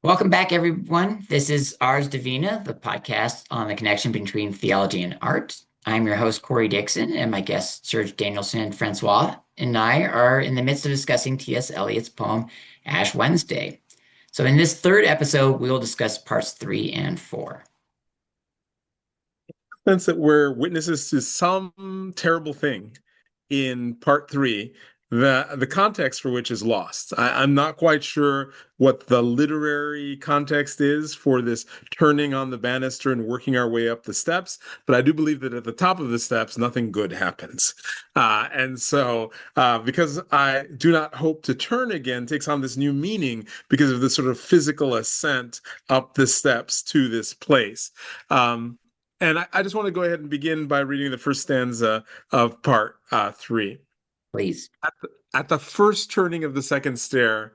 Welcome back, everyone. This is Ars Divina, the podcast on the connection between theology and art. I'm your host, Corey Dixon, and my guest, Serge Danielson-Francois, and I are in the midst of discussing T.S. Eliot's poem, Ash Wednesday. So, in this third episode, we will discuss parts 3 and 4. Sense that we're witnesses to some terrible thing in part three, the context for which is lost. I'm not quite sure what the literary context is for this turning on the banister and working our way up the steps, but I do believe that at the top of the steps, nothing good happens. Because I do not hope to turn again, takes on this new meaning because of the sort of physical ascent up the steps to this place. And I just want to go ahead and begin by reading the first stanza of part three. Please. At the first turning of the second stair,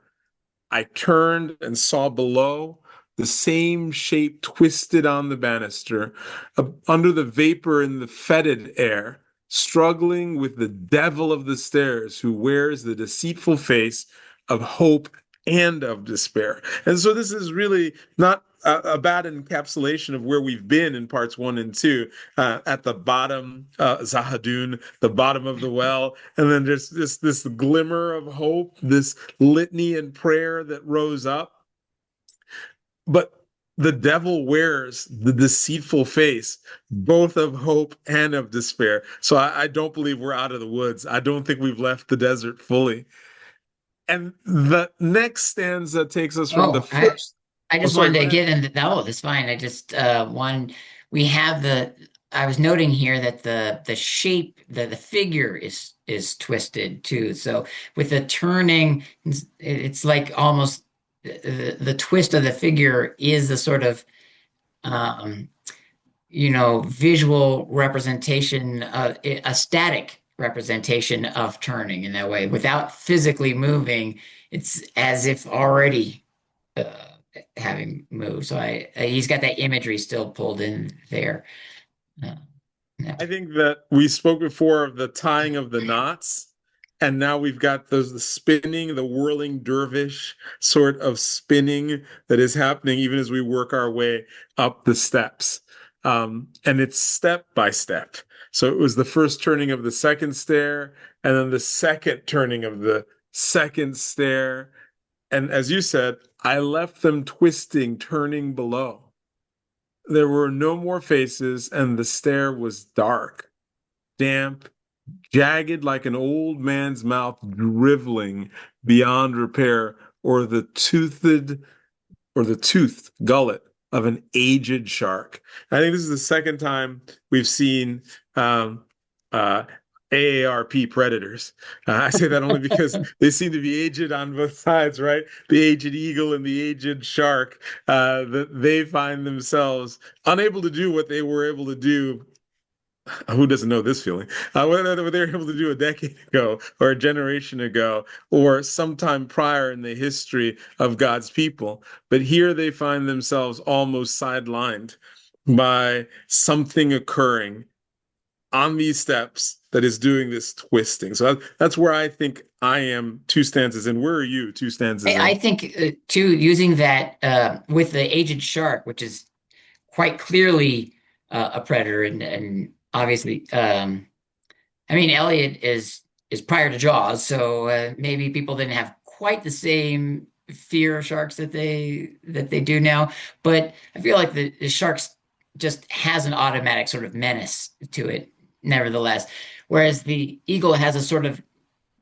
I turned and saw below the same shape twisted on the banister, under the vapor in the fetid air, struggling with the devil of the stairs who wears the deceitful face of hope and of despair. And so this is really not a bad encapsulation of where we've been in parts 1 and 2, at the bottom, Zahadun, the bottom of the well, and then there's this glimmer of hope, this litany and prayer that rose up. But the devil wears the deceitful face, both of hope and of despair. So I don't believe we're out of the woods. I don't think we've left the desert fully. And the next stanza takes us from the Oh, I, first. I Oh, just sorry, wanted go to ahead. get into that. Oh, that's fine. I just we have I was noting here that the shape, the figure is twisted too. So with the turning, it's like almost the twist of the figure is the sort of um, visual representation, a static representation of turning in that way. Without physically moving, it's as if already uh, having moved. So he's got that imagery still pulled in there. Uh, yeah. I think that we spoke before of the tying of the knots, and now we've got the spinning, the whirling dervish sort of spinning that is happening even as we work our way up the steps. And it's step by step. So it was the first turning of the second stair, and then the second turning of the second stair. And as you said, I left them twisting, turning below. There were no more faces, and the stair was dark, damp, jagged like an old man's mouth driveling beyond repair, or the toothed gullet of an aged shark. I think this is the second time we've seen um, uh, AARP predators. I say that only because they seem to be aged on both sides, right? The aged eagle and the aged shark, that they find themselves unable to do what they were able to do. Who doesn't know this feeling? What they were able to do a decade ago, or a generation ago, or sometime prior in the history of God's people. But here they find themselves almost sidelined by something occurring on these steps that is doing this twisting. So that's where I think I am 2 stanzas in. Where are you 2 stanzas I in? think too, using that with the aged shark, which is quite clearly a predator, and obviously, I mean, Eliot is prior to Jaws, so maybe people didn't have quite the same fear of sharks that they do now. But I feel like the sharks just has an automatic sort of menace to it, nevertheless. Whereas the eagle has a sort of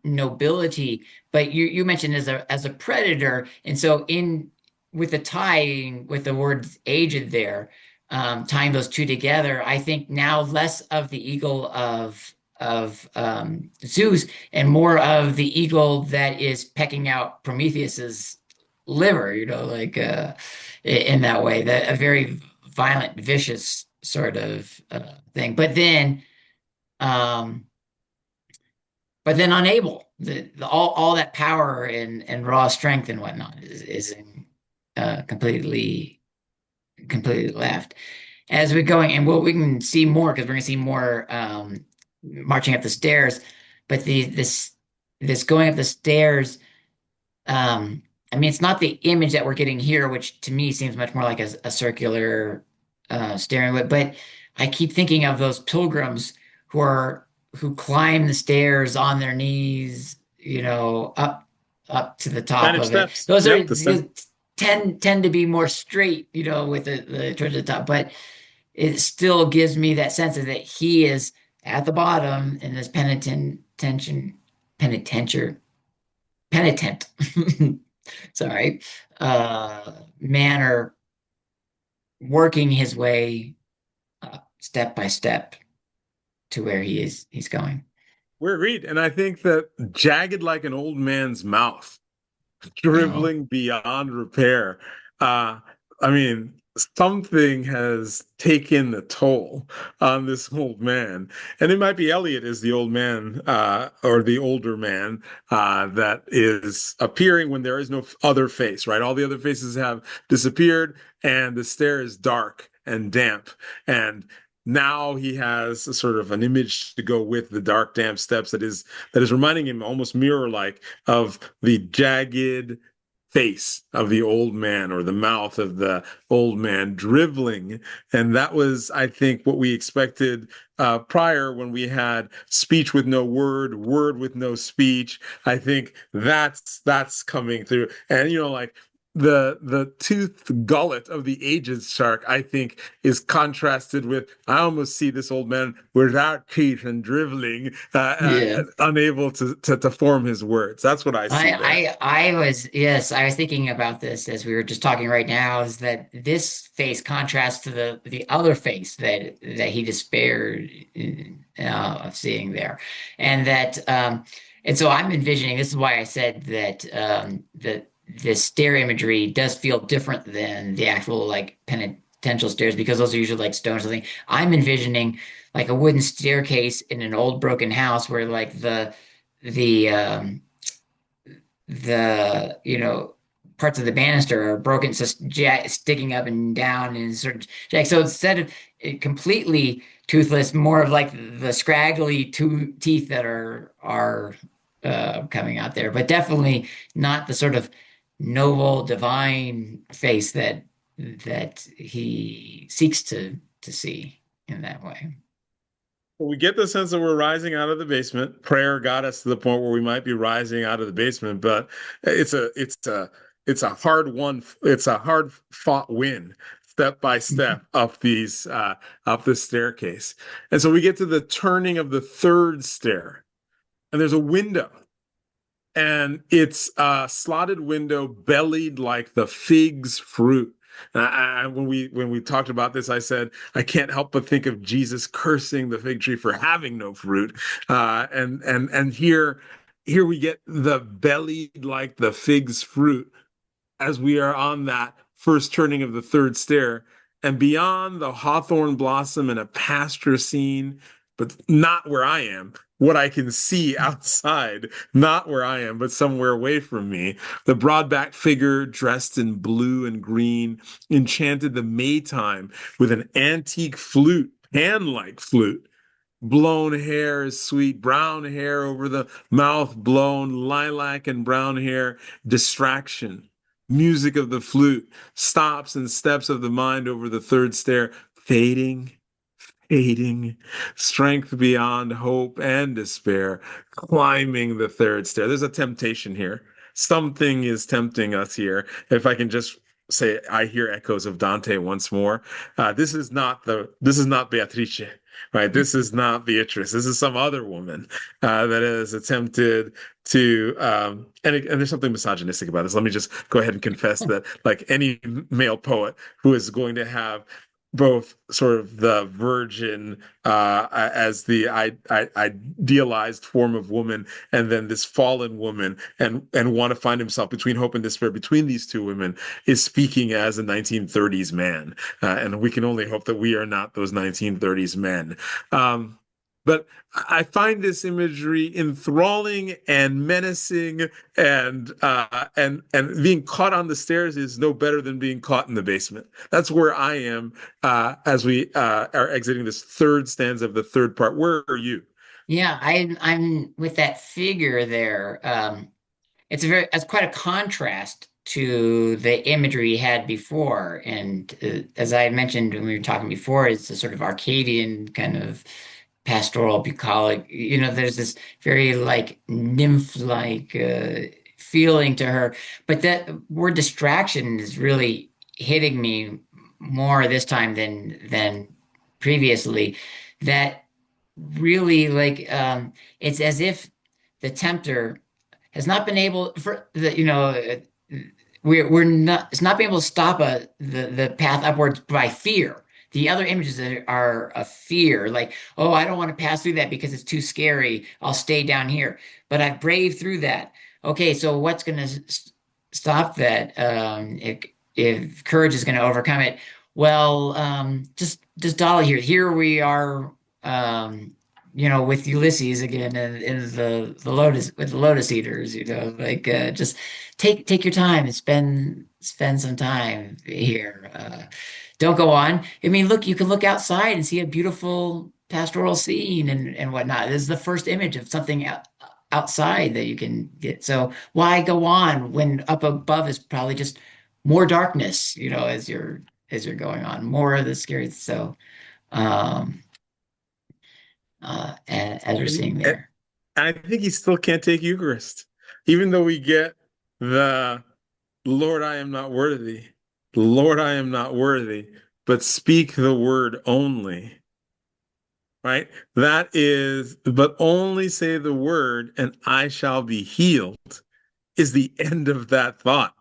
nobility, but you mentioned as a predator, and so in with the tying with the word aged there, tying those two together, I think now less of the eagle of Zeus and more of the eagle that is pecking out Prometheus's liver, like in that way, that a very violent, vicious sort of thing. Um, but then unable. All that power and raw strength and whatnot is completely left. As we're going, and we can see more because we're going to see more marching up the stairs. But this going up the stairs, um, I mean, it's not the image that we're getting here, which to me seems much more like a circular stairway. But I keep thinking of those pilgrims who climb the stairs on their knees, up to the top Spanish of it. Steps. Those are Yep, the Spanish. tend to be more straight, with the towards the top. But it still gives me that sense of that he is at the bottom in this penitentiary penitent sorry, manner, working his way step by step to where he's going. We're agreed. And I think that jagged like an old man's mouth, Oh, dribbling beyond repair. Uh, I mean, something has taken the toll on this old man. And it might be Eliot is the old man, or the older man, that is appearing when there is no other face, right? All the other faces have disappeared, and the stair is dark and damp. And now he has a sort of an image to go with the dark, damp steps that is reminding him almost mirror-like of the jagged face of the old man or the mouth of the old man dribbling. And that was, I think, what we expected prior when we had speech with no word, word with no speech. I think that's coming through. And like the toothed gullet of the aged shark, I think, is contrasted with I almost see this old man without teeth and dribbling, yeah. unable to form his words. That's what I see there. I was thinking about this as we were just talking right now, is that this face contrasts to the other face that he despaired of seeing there. And so I'm envisioning, this is why I said that that this stair imagery does feel different than the actual like penitential stairs, because those are usually like stone or something. I'm envisioning like a wooden staircase in an old broken house where like the parts of the banister are broken, so sticking up and down and sort of so instead of it completely toothless, more of like the scraggly teeth that are coming out there, but definitely not the sort of noble divine face that he seeks to see in that way. We get the sense that we're rising out of the basement. Prayer got us to the point where we might be rising out of the basement, but it's a hard fought win, step by step up the staircase. And so we get to the turning of the third stair, and there's a window, and it's a slotted window bellied like the fig's fruit. And when we talked about this, I said I can't help but think of Jesus cursing the fig tree for having no fruit. And here we get the bellied like the fig's fruit as we are on that first turning of the third stair, and beyond the hawthorn blossom and a pasture scene, but not where I am. What I can see outside, not where I am, but somewhere away from me. The broad-backed figure dressed in blue and green enchanted the Maytime with an antique flute, pan-like flute. Blown hair is sweet, brown hair over the mouth blown, lilac and brown hair, distraction. Music of the flute, stops and steps of the mind over the third stair, fading, fading, strength beyond hope and despair, climbing the third stair. There's a temptation here. Something is tempting us here. If I can just say, I hear echoes of Dante once more. This is not Beatrice, right? This is not Beatrice. This is some other woman that has attempted to, and there's something misogynistic about this. Let me just go ahead and confess that, like any male poet who is going to have both sort of the virgin as the idealized form of woman, and then this fallen woman, and want to find himself between hope and despair between these two women, is speaking as a 1930s man, and we can only hope that we are not those 1930s men. But I find this imagery enthralling and menacing, and being caught on the stairs is no better than being caught in the basement. That's where I am as we are exiting this third stanza of the third part. Where are you? Yeah, I'm with that figure there. It's quite a contrast to the imagery he had before. And as I had mentioned when we were talking before, it's a sort of Arcadian kind of pastoral bucolic. There's this very like nymph-like feeling to her. But that word distraction is really hitting me more this time than previously. That really like it's as if the tempter has not been able for the we're not it's not being able to stop the path upwards by fear. The other images are a fear, like, oh, I don't want to pass through that because it's too scary. I'll stay down here. But I've braved through that. Okay, so what's going to stop that? If courage is going to overcome it, well, just Dolly here. Here we are, with Ulysses again in the lotus with the lotus eaters. Like just take your time and spend some time here. Don't go on. I mean, look, you can look outside and see a beautiful pastoral scene and whatnot. This is the first image of something outside that you can get. So why go on when up above is probably just more darkness, as you're going on, more of the scary. So um as we're And seeing there. I think he still can't take Eucharist, even though we get the Lord, I am not worthy. Lord, I am not worthy, but speak the word only. Right? That is, but only say the word and I shall be healed is the end of that thought.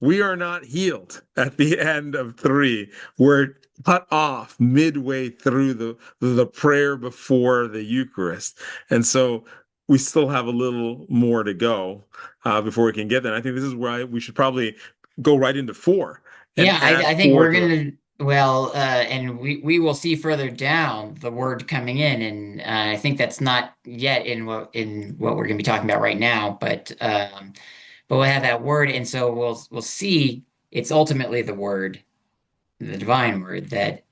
We are not healed at the end of three. We're cut off midway through the prayer before the Eucharist. And so we still have a little more to go before we can get there. And I think this is why we should probably go right into four and Yeah, I add think four we're to it. gonna well, and we will see further down the word coming in, and I think that's not yet in what we're gonna be talking about right now, but we'll have that word, and so we'll see it's ultimately the word, the divine word that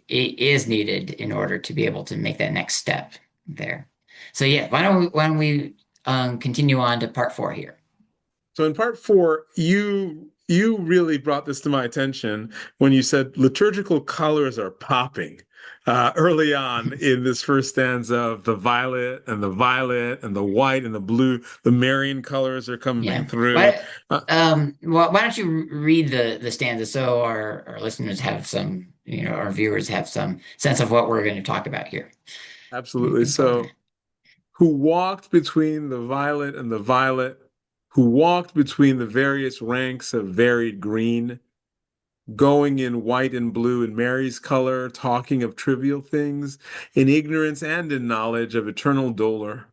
is needed in order to be able to make that next step there. So yeah, why don't we continue on to part four here? So in part four, you really brought this to my attention when you said liturgical colors are popping early on in this first stanza of the violet and the white and the blue. The Marian colors are coming Yeah. through. Why, Uh, why don't you read the stanza so our listeners have some, our viewers have some sense of what we're going to talk about here. We Absolutely. can go there. So, who walked between the violet and the violet, who walked between the various ranks of varied green, going in white and blue in Mary's color, talking of trivial things, in ignorance and in knowledge of eternal dolor,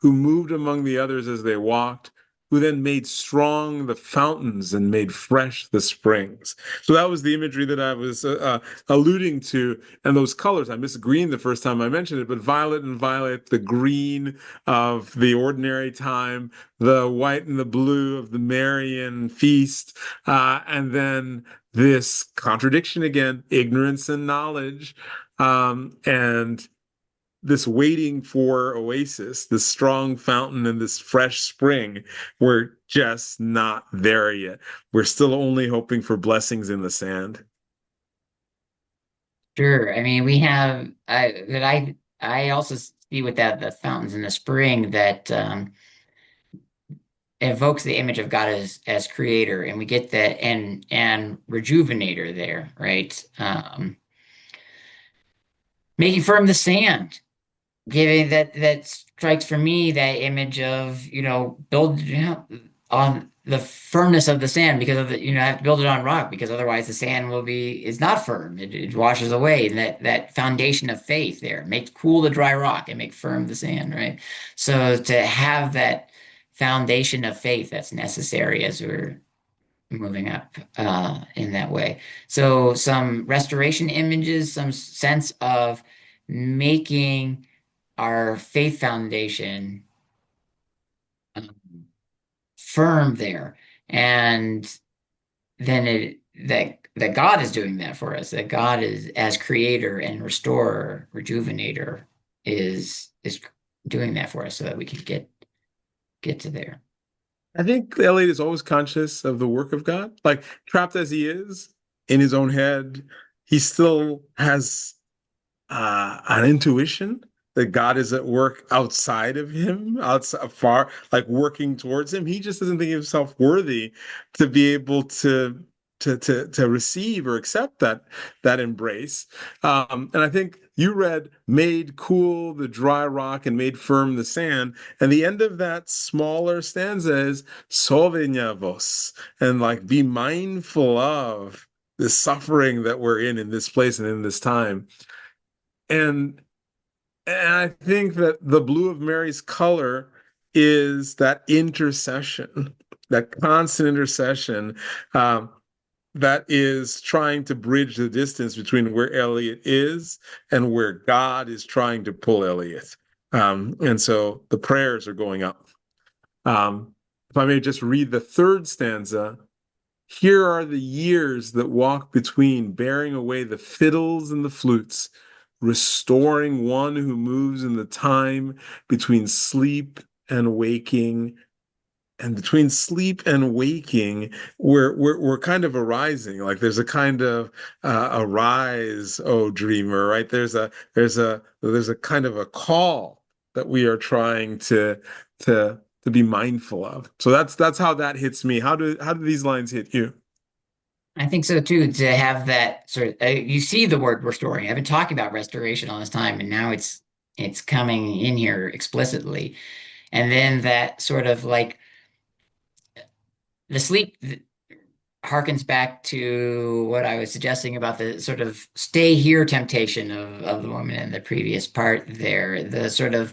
who moved among the others as they walked, who then made strong the fountains and made fresh the springs. So that was the imagery that I was alluding to. And those colors, I missed green the first time I mentioned it, but violet and violet, the green of the ordinary time, the white and the blue of the Marian feast, and then this contradiction again, ignorance and knowledge, and this waiting for oasis, this strong fountain and this fresh spring. We're just not there yet. We're still only hoping for blessings in the sand. Sure. I mean, I also see with that the fountains in the spring that evokes the image of God as creator, and we get that and rejuvenator there, right? Making firm the sand. Giving that strikes for me that image of build on the firmness of the sand because of the I have to build it on rock because otherwise the sand is not firm, it washes away, and that foundation of faith there make cool the dry rock and make firm the sand, right? So to have that foundation of faith that's necessary as we're moving up in that way. So some restoration images, some sense of making our faith foundation um, firm there, and then that God is doing that for us. That God is as creator and restorer, rejuvenator is doing that for us so that we can get to there. I think Eliot is always conscious of the work of God. Like trapped as he is in his own head, he still has an intuition that God is at work outside of him, outside far, like working towards him. He just doesn't think himself worthy to be able to receive or accept that embrace. And I think you read "made cool the dry rock and made firm the sand," and the end of that smaller stanza is "Sovenya vos," and like be mindful of the suffering that we're in this place and in this time. And and I think that the blue of Mary's color is that intercession, that constant intercession um, that is trying to bridge the distance between where Eliot is and where God is trying to pull Eliot. And so the prayers are going up. If I may just read the third stanza, here are the years that walk between, bearing away the fiddles and the flutes, restoring one who moves in the time between sleep and waking. And between sleep and waking, we're kind of arising. Like there's a kind of arise, oh dreamer, right? There's a kind of a call that we are trying to be mindful of. So that's how that hits me. How do these lines hit you? I think so too, to have that sort of, you see the word restoring. I've been talking about restoration all this time, and now it's coming in here explicitly. And then that sort of like the sleep harkens back to what I was suggesting about the sort of stay here temptation of the woman in the previous part there. The sort of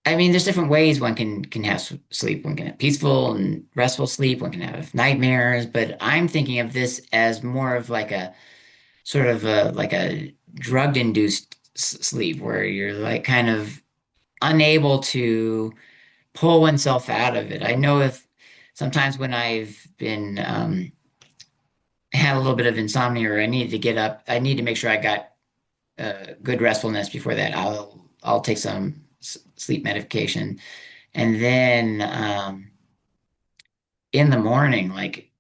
I mean, there's different ways one can have sleep. One can have peaceful and restful sleep. One can have nightmares. But I'm thinking of this as more of like a sort of like a drug-induced sleep, where you're like kind of unable to pull oneself out of it. I know if sometimes when I've been had a little bit of insomnia or I need to get up, I need to make sure I got good restfulness before that. I'll take some sleep medication, and then in the morning, like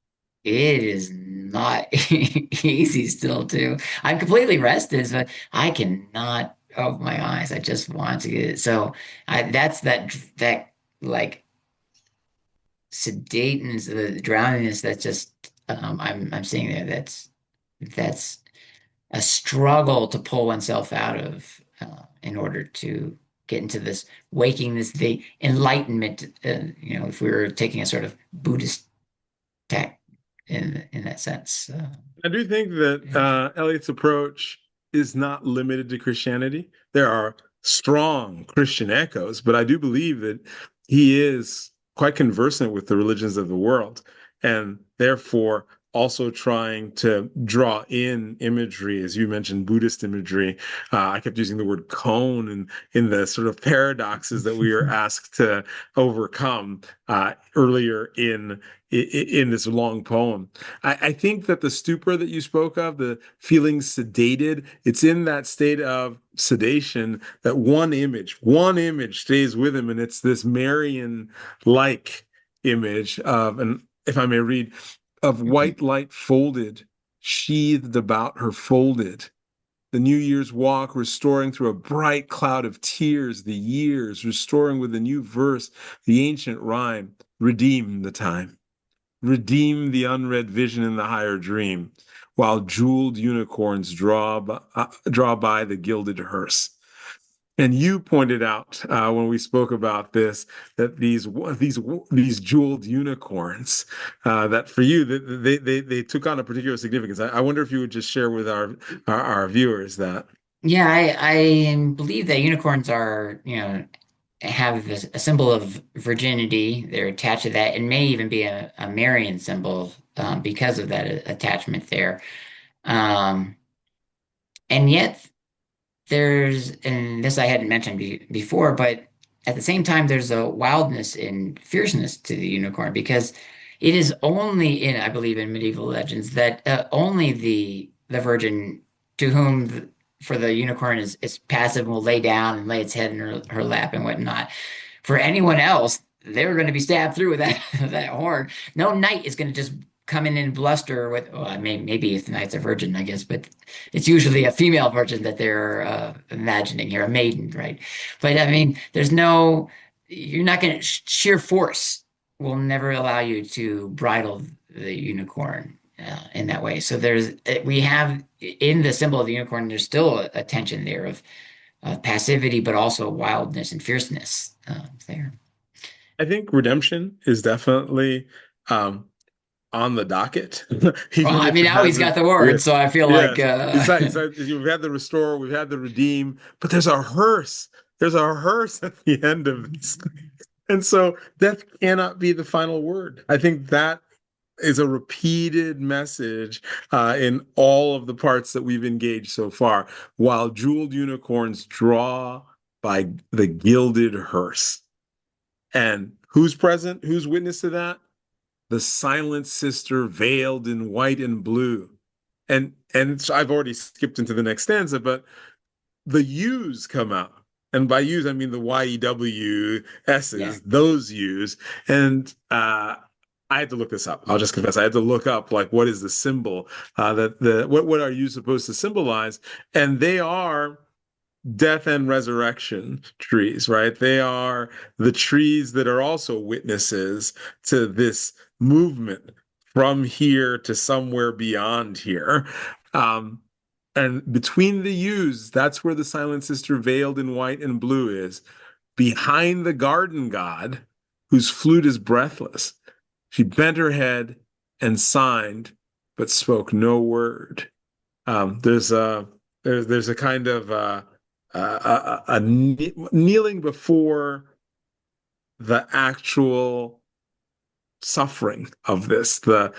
it is not easy still too. I'm completely rested, but I cannot open my eyes. I just want to get it. So that's that like sedateness, the drowniness that's just I'm seeing there. That's a struggle to pull oneself out of in order to get into this waking, the enlightenment. If we were taking a sort of Buddhist tack in that sense. I do think that Yeah. Eliot's approach is not limited to Christianity. There are strong Christian echoes, but I do believe that he is quite conversant with the religions of the world and therefore also trying to draw in imagery, as you mentioned, Buddhist imagery. I kept using the word cone and in the sort of paradoxes that we are asked to overcome earlier in this long poem. I think that the stupor that you spoke of, the feeling sedated, it's in that state of sedation that one image stays with him, and it's this Marian-like image of, and if I may read, of Mhm. white light folded, sheathed about her folded. The New Year's walk, restoring through a bright cloud of tears the years, restoring with a new verse the ancient rhyme, redeem the time. Redeem the unread vision in the higher dream, while jeweled unicorns draw by the gilded hearse. And you pointed out when we spoke about this that these jeweled unicorns that for you that they took on a particular significance. I wonder if you would just share with our viewers that. Yeah, I believe that unicorns are, have a symbol of virginity. They're attached to that, and may even be a Marian symbol because of that attachment there. Um, and yet, and this I hadn't mentioned before, but at the same time, there's a wildness and fierceness to the unicorn because it is only I believe in medieval legends that only the virgin to whom for the unicorn is passive and will lay down and lay its head in her lap and whatnot. for anyone else, they're going to be stabbed through with that that horn. No knight is going to just come in and bluster with. Well, I mean, maybe if the knight's a virgin, I guess, but it's usually a female virgin that they're imagining here, a maiden, right? But I mean, there's no. You're not going to sheer force will never allow you to bridle the unicorn in that way. So we have in the symbol of the unicorn, there's still a tension there of passivity, but also wildness and fierceness there. I think redemption is definitely um, on the docket, Well, even I if mean, it now he's hasn't. got the Yeah. word, so I feel like Yes. We've had the restore, we've had the redeem, but there's a hearse. There's a hearse at the end of this. And so death cannot be the final word. I think that is a repeated message in all of the parts that we've engaged so far, while jeweled unicorns draw by the gilded hearse. And who's present? Who's witness to that? The silent sister veiled in white and blue. And so I've already skipped into the next stanza, but the U's come out. And by U's, I mean the yeah. YEWS's, those U's. And I had to look this up. I'll just confess. I had to look up like what is the symbol that the what are you supposed to symbolize? And they are death and resurrection trees, right? They are the trees that are also witnesses to this movement from here to somewhere beyond here. Um, and between the U's, that's where the silent sister veiled in white and blue is. Behind the garden god, whose flute is breathless, she bent her head and signed, but spoke no word. There's a there's a kind of kneeling before the actual suffering of this, the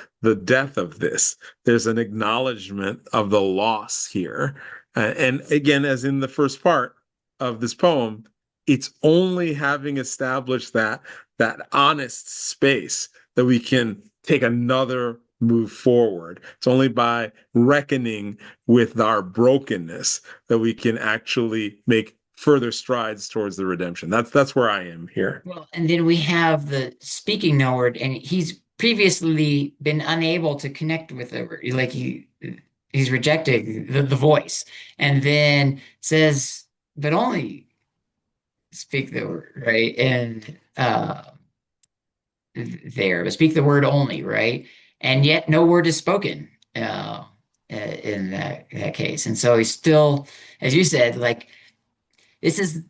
death of this. There's an acknowledgement of the loss here. And again, as in the first part of this poem, it's only having established that honest space that we can take another move forward. It's only by reckoning with our brokenness that we can actually make further strides towards the redemption. That's where I am here. Well, and then we have the speaking no word, and he's previously been unable to connect with the word. Like he's rejecting the voice, and then says, but only speak the word, right? And there, but speak the word only, right? And yet no word is spoken in that case. And so he's still, as you said, like this is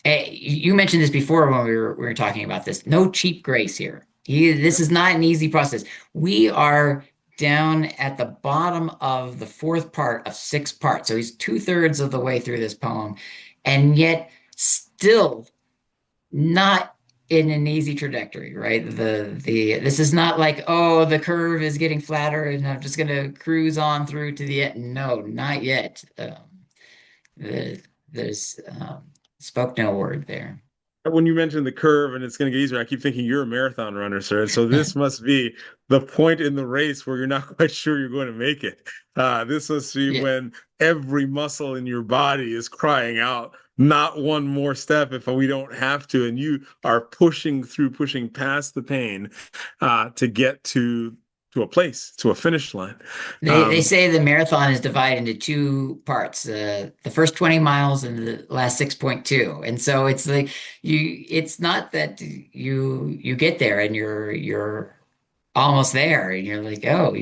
you mentioned this before when we were talking about this. No cheap grace here. This is not an easy process. We are down at the bottom of the fourth part of six parts. So he's two-thirds of the way through this poem, and yet still not in an easy trajectory, right? The this is not like, oh, the curve is getting flatter and I'm just gonna cruise on through to the end. No, not yet. The, there's spoke no word there. When you mentioned the curve and it's going to get easier, I keep thinking you're a marathon runner, sir. And so this must be the point in the race where you're not quite sure you're going to make it. This must be Yeah, when every muscle in your body is crying out, not one more step if we don't have to. And you are pushing through, pushing past the pain to get to a place, to a finish line. they Um, say the marathon is divided into two parts, the first 20 miles and the last 6.2. And so it's like it's not that you get there and you're almost there and you're like, oh,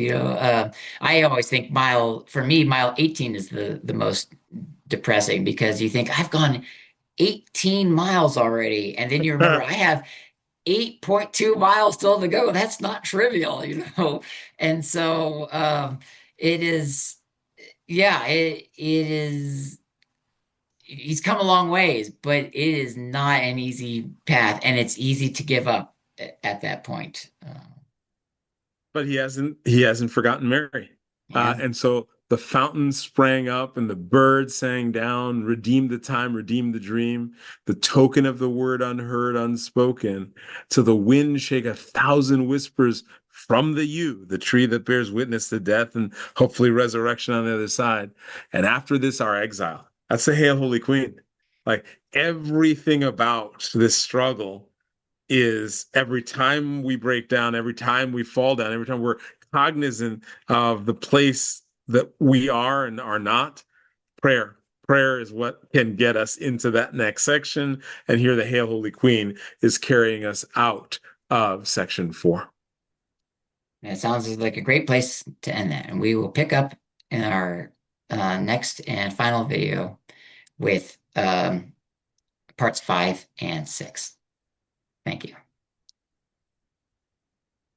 I always think for me, mile 18 is the most depressing because you think I've gone 18 miles already. And then you remember I have 8.2 miles still to go. That's not trivial, you know? And so it is, yeah, it is, he's come a long ways, but it is not an easy path and it's easy to give up at that point. but he hasn't forgotten Mary. Yeah. And so the fountain sprang up and the birds sang down, redeem the time, redeem the dream, the token of the word unheard, unspoken, to the wind shake 1,000 whispers from the yew, the tree that bears witness to death and hopefully resurrection on the other side. And after this, our exile. That's the Hail, Holy Queen. Like everything about this struggle is every time we break down, every time we fall down, every time we're cognizant of the place that we are and are not, prayer. Prayer is what can get us into that next section. And here the Hail Holy Queen is carrying us out of section 4. It sounds like a great place to end that. And we will pick up in our next and final video with parts 5 and 6. Thank you.